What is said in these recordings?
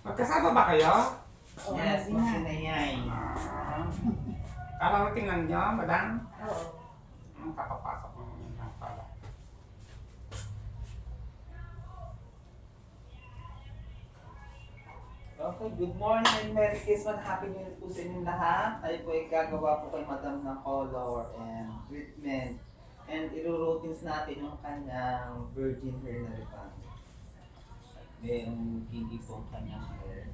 Magkasama ba kayo? Oo, Yes, sabi na. masinayay. Kararating lang niyo, madam? Oo. Kapapasok mo lang pala. Okay, good morning and Merry Christmas. Happy New Year po sa inyong lahat. Tayo po ay gagawa po kay Madam ng color and treatment. And iro-routines natin yung kanyang virgin hair na ribbon. Yung hindi po ang kanyang hair.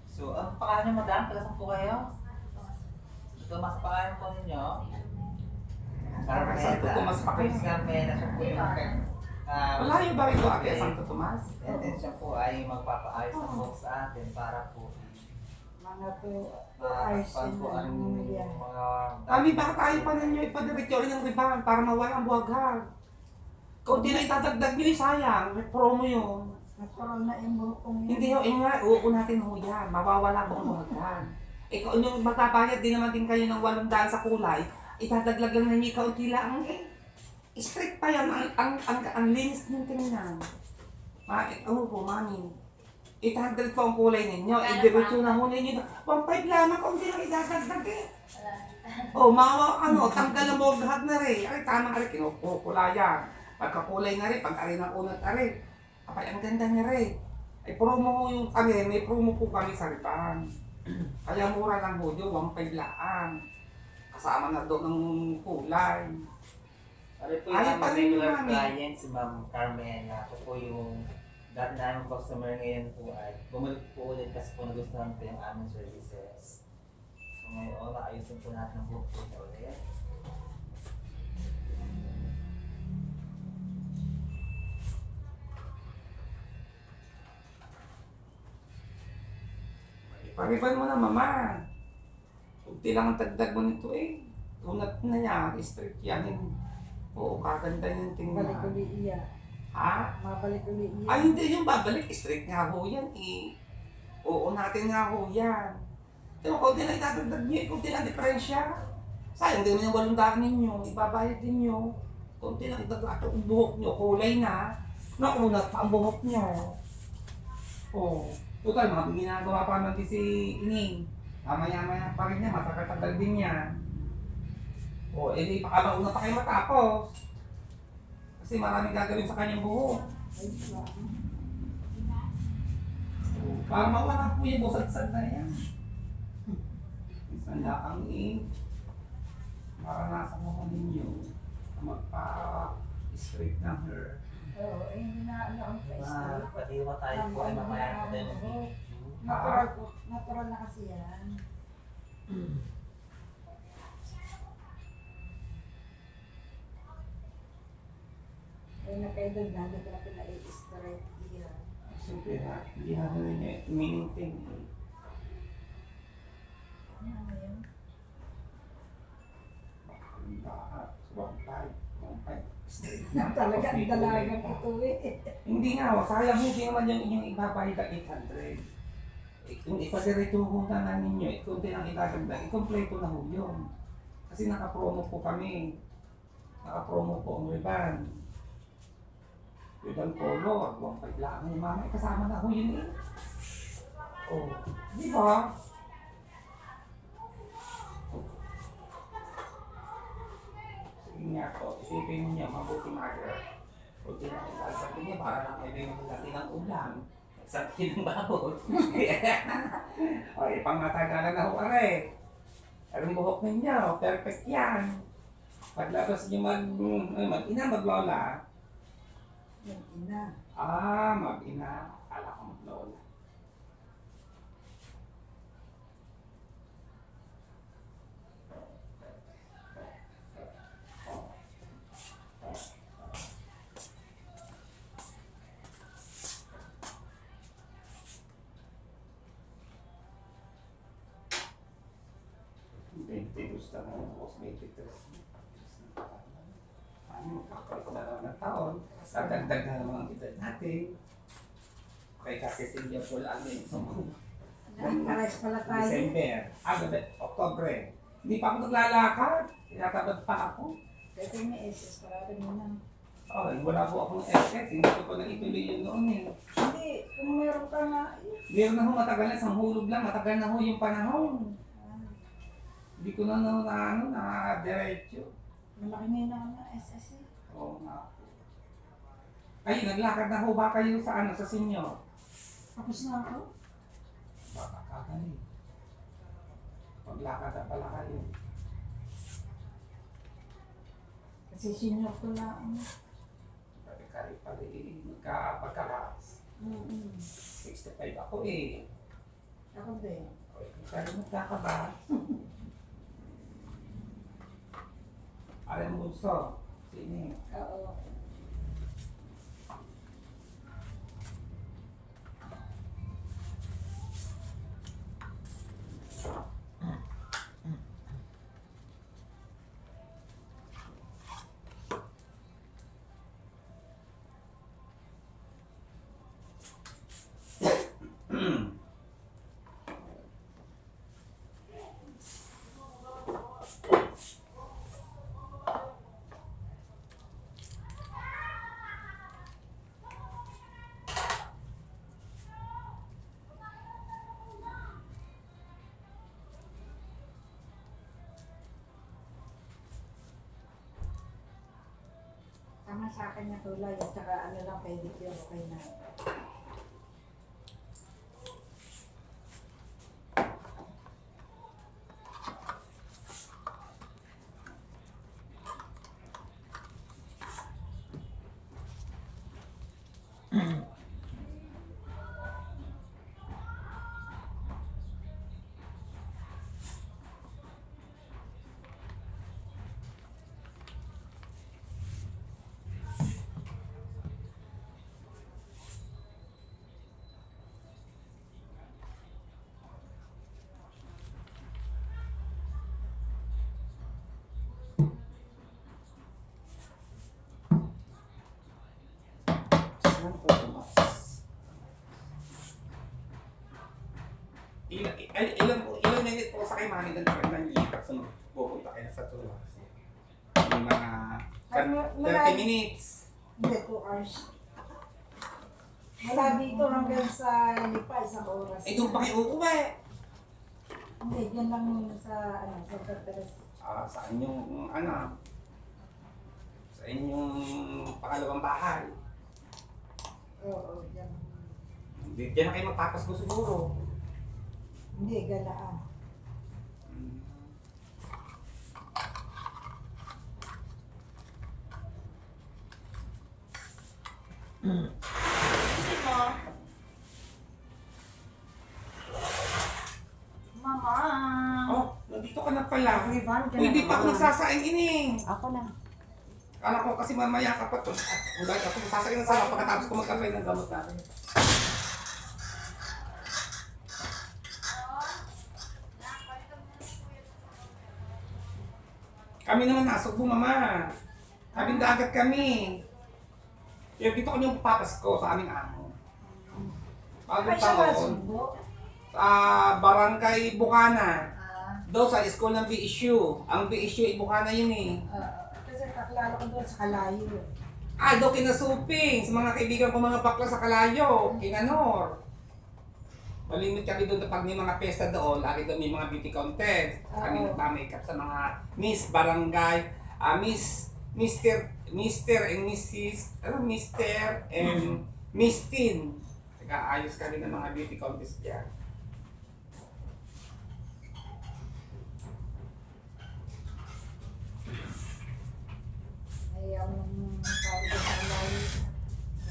So, ang pangalan niyo, Madam? Taga-saan po kayo? Ito, mas pangalan po ninyo? Santo Tomas pa kayo? Miss Carmela, siya po yung Malayo ba rin ate, Santo Tomas? And then siya po ay magpapaayos ng buhok sa atin para po Mga to, ayos matakpan yun po na ang namamilya. mga... Kami baka tayo pa ninyo ipadiretso rin ng ribbon para mawala ang buhaghag. Kung di na itadagdag nyo, sayang. May promo yun. Nagkaroon na yung buhok kong Hindi ho, nga, uunatin ho yan. Mawawala po ang buhaghag. Eh kung yung magpapayad din naman din kayo ng 800 sa kulay, itadaglag lang ninyo kaunti lang. Strict pa yan. Ang linis ng tingnan. Ano po, mami? 800 po ang kulay ninyo. Idiretso na ho ninyo. 1.5 lamang kung hindi lang idadagdag eh. Tanggal ang buhaghag na rin. Ay, tama ka rin, kinukulayan. Pagkakulay na rin, pag-ari ng unat na rin. Kapay, ang ganda niya rin. Ay, promo ho yung kami, may promo po kami sa ripan. Kaya mura lang ho yun, 1.5 laan. Kasama na doon ng kulay. Ano po Ay, yung pa aming rin regular yung mami. client, si Ma'am Carmela. Ako po yung dati namin customer ngayon po ay bumalik po ulit kasi po nagustuhan ko yung aming services. So ngayon, naayusin po natin ang buhok po niya ulit. Pariban mo na, mama. Kunti lang ang tagdag mo nito eh. Unat na niya, strict yan. Oo, kaganda niyang balik tingnan. uli iya. Ha? Mabalik uli iya. Ay, hindi yung babalik. Strict nga ho yan eh. Oo, natin nga ho yan. Pero kunti lang itadagdag niyo eh. Kunti lang diferensya. Sayang din naman yung 800 ninyo. Ibabayad din niyo. Kunti lang itadagdag ang buhok niyo. Kulay na. Naunat pa ang buhok niyo. Oo. Total, mga ginagawa pa natin si Ining. Mamaya-maya pa rin niya. Matagal-tagal din niya. O, edi baka mauna pa kayo matapos. Kasi maraming gagawin sa kanyang buhok. Ay, wow. Para mawala po yung busag-sag na yan. Isang laang maranasan mo ninyo magpa-straight na hair. Oo, eh, hindi na ano ang place. Padiwa tayo po ay mamaya po tayo mag- Natural po. Natural na kasi yan. Ay, nakaidol na. Hindi ko na pinai-straight iya. Siyempre na, hindi na ninyo mininting. Ano na yun? Lahat. One-five, straight na. Talaga ang Tapos may dalagang kulay pa. ito eh. Hindi nga, sayang hindi naman yung inyong ibabayad na 800. Kung ipadiretso ho na nga ninyo, kunti lang itagagdag, ikompleto na ho yun. Kasi naka-promo po kami. Naka-promo po ang ribbon. Ribbon color, 1.5 lang yung mama, kasama na ho yun eh. Oh, di ba? Sige nga po, isipin niyo, mabuti mother. Kunti lang itagagdag niya para lang kayo yung laki ng ulam. Sakit ng babot. O, ipangmatagalan na ho are. Anong buhok ninyo? Perfect yan. Paglabas niyo mag-ina, mag-lola. Yung ina. Mag-ina. Akala ko mag-lola. Gusto na cosmetics. Ano, kakalik na lang ng taon. Dadagdag na naman ang edad natin. Okay, kasi sinja po lang yun. Pares pala tayo. December, October. Hindi pa ako naglalakad. Tinatabad pa ako. Kasi may SS para rin mo na. Oh, wala po akong SS. Hindi ko pa naituloy yun noon eh. Hindi, kung meron ka nga, Meron na ho, matagal na, isang hulog lang, matagal na ho yung panahon. Hindi ko na na diretso. malaki na yun ako na SS eh. Oo nga po. Ay, naglakad na ho ba kayo sa sa senior? Tapos na ako. Baka kakali. Maglakad na pala kayo. Kasi senior ko lang. Kari pala eh, magkapagkalas. 65 ako eh. Ako din. Kaya magkakaba. Alam mo gusto, sino yun? Oo. Tama sa akin na tulay at saka ano lang pedicure, okay na. Ilang minute po sa kay Mami ng lipat sa pupunta kayo sa tulas. Yung mga 30 minutes. Hindi, 2 hours. Mula dito hanggang sa Lipa, isang oras. Eh, doon pa kayo uuwi. Hindi, dyan lang sa, sa Teresa. Sa inyong, sa inyong pangalawang bahay. Oo, dyan. Diyan na kayo magpapasko siguro. Hindi, Galaan. Mama! Oh, nandito ka na pala. Uy, Van, Uy, hindi pa ako nagsasaing ining. Ako na. Kala ko kasi mamaya ka pa to. Wala ako nagsasaing na sana pagkatapos ko magkapay ng gamot natin. Kami naman nasugbo, mama. Kaming dagat kami. Kaya dito kami yung papasko sa aming amo. Bagong taon. Sa Barangay Bukana. Doon sa school ng BSU. Ang BSU, Bukana yun eh. Kasi kaklaro ko doon sa Kalayo. Doon kinasuping. Sa mga kaibigan ko mga bakla sa Kalayo. Kinanor. Malimit kami doon pag may mga pesta doon. Lagi doon may mga beauty contest. Kami nagpa-makeup sa mga Miss Barangay. Mr. and Mrs. Mr. and Miss Teen. Nag-aayos kami ng mga beauty contest dyan. Ayaw nung tao ko sa Kalayo.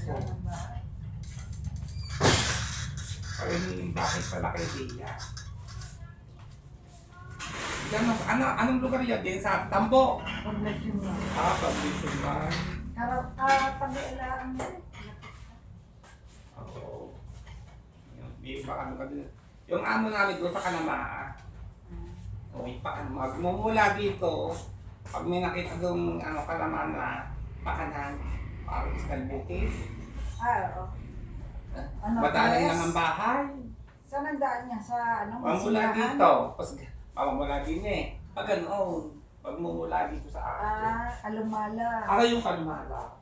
Wala nang bahay. Parang yung bahay pala kay Bea. Diyan, anong lugar yan? Diyan sa Tambo. Poblasyon mo. Pablisyon ba? Pag-ilaan mo. Oo. Yung ano ka din. Yung amo namin doon sa Kanamaa. Magmumula dito. Pag may nakita doon Kanamaa na pakanan, parang istalbuti. Oo. Madaling lang ang bahay. Saan ang daan niya? Sa Pagmula dito. Pagmula din eh. Pag ganoon. Pagmumula dito sa akin. Alumala. Yung Kalumala.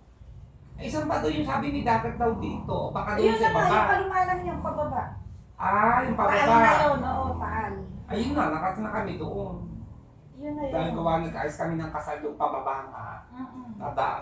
Ay, saan ba doon yung sabi ni dapat daw dito? O baka doon Ayun sa na nga, yung baba? palumalang yung pababa. Ah, yung Taal na pababa. yun, oo, taal. Ayun na, nakata na kami doon. Yun na yun. Dahil gawa nag-ayos kami ng kasal doon pababa nga. Mm-mm. Dadaan